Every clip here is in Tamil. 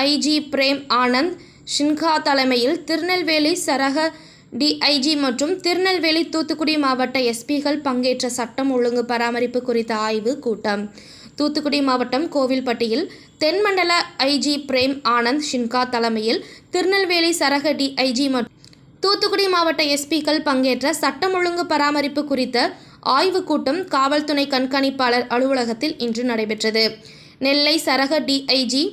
ஐஜி பிரேம் ஆனந்த் சின்ஹா தலைமையில் திருநெல்வேலி சரக டிஐஜி மற்றும் திருநெல்வேலி தூத்துக்குடி மாவட்ட எஸ்பிகள் பங்கேற்ற சட்டம் ஒழுங்கு பராமரிப்பு குறித்த ஆய்வு கூட்டம். தூத்துக்குடி மாவட்டம் கோவில்பட்டியில் தென்மண்டல ஐஜி பிரேம் ஆனந்த் சின்ஹா தலைமையில் திருநெல்வேலி சரக டிஐஜி மற்றும் தூத்துக்குடி மாவட்ட எஸ்பிகள் பங்கேற்ற சட்டம் ஒழுங்கு பராமரிப்பு குறித்த ஆய்வுக் கூட்டம் காவல்துறை கண்காணிப்பாளர் அலுவலகத்தில் இன்று நடைபெற்றது. நெல்லை சரக டிஐஜி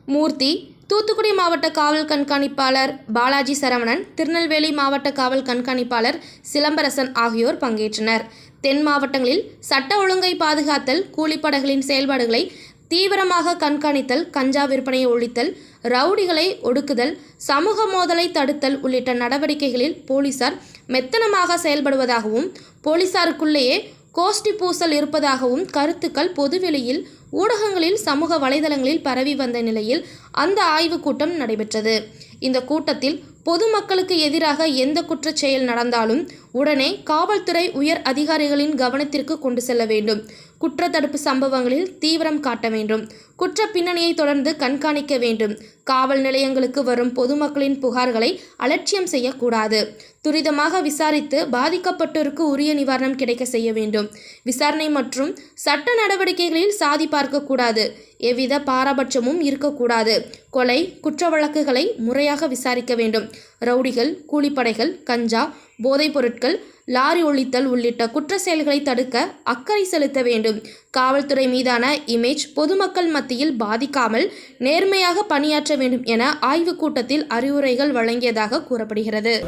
மூர்த்தி, தூத்துக்குடி மாவட்ட காவல் கண்காணிப்பாளர் பாலாஜி சரவணன், திருநெல்வேலி மாவட்ட காவல் கண்காணிப்பாளர் சிலம்பரசன் ஆகியோர் பங்கேற்றனர். தென் மாவட்டங்களில் சட்ட ஒழுங்கை பாதுகாத்தல், கூலிப்படைகளின் செயல்பாடுகளை தீவிரமாக கண்காணித்தல், கஞ்சா விற்பனையை ஒழித்தல், ரவுடிகளை ஒடுக்குதல், சமூக மோதலை தடுத்தல் உள்ளிட்ட நடவடிக்கைகளில் போலீசார் மெத்தனமாக செயல்படுவதாகவும் போலீசாருக்குள்ளேயே கோஷ்டி பூசல் இருப்பதாகவும் கருத்துக்கள் பொதுவெளியில், ஊடகங்களில், சமூக வலைதளங்களில் பரவி வந்த நிலையில் அந்த ஆய்வுக் கூட்டம் நடைபெற்றது. இந்த கூட்டத்தில் பொதுமக்களுக்கு எதிராக எந்த குற்றச் செயல் நடந்தாலும் உடனே காவல்துறை உயர் அதிகாரிகளின் கவனத்திற்கு கொண்டு செல்ல வேண்டும். குற்றத்தடுப்பு சம்பவங்களில் தீவிரம் காட்ட வேண்டும். குற்ற பின்னணியை தொடர்ந்து கண்காணிக்க வேண்டும். காவல் நிலையங்களுக்கு வரும் பொதுமக்களின் புகார்களை அலட்சியம் செய்யக்கூடாது. துரிதமாக விசாரித்து பாதிக்கப்பட்டோருக்கு உரிய நிவாரணம் கிடைக்க செய்ய வேண்டும். விசாரணை மற்றும் சட்ட நடவடிக்கைகளில் சாதி பார்க்கக்கூடாது. எவ்வித பாரபட்சமும் இருக்கக்கூடாது. கொலை, குற்ற வழக்குகளை முறையாக விசாரிக்க வேண்டும். ரவுடிகள், கூலிப்படைகள், கஞ்சா, போதைப் பொருட்கள், லாரி ஒழித்தல் உள்ளிட்ட குற்ற செயல்களை தடுக்க அக்கறை செலுத்த வேண்டும். காவல்துறை மீதான இமேஜ் பொதுமக்கள் மத்தியில் பாதிக்காமல் நேர்மையாக பணியாற்ற வேண்டும் என ஆய்வுக் கூட்டத்தில் அறிவுரைகள் வழங்கியதாக கூறப்படுகிறது.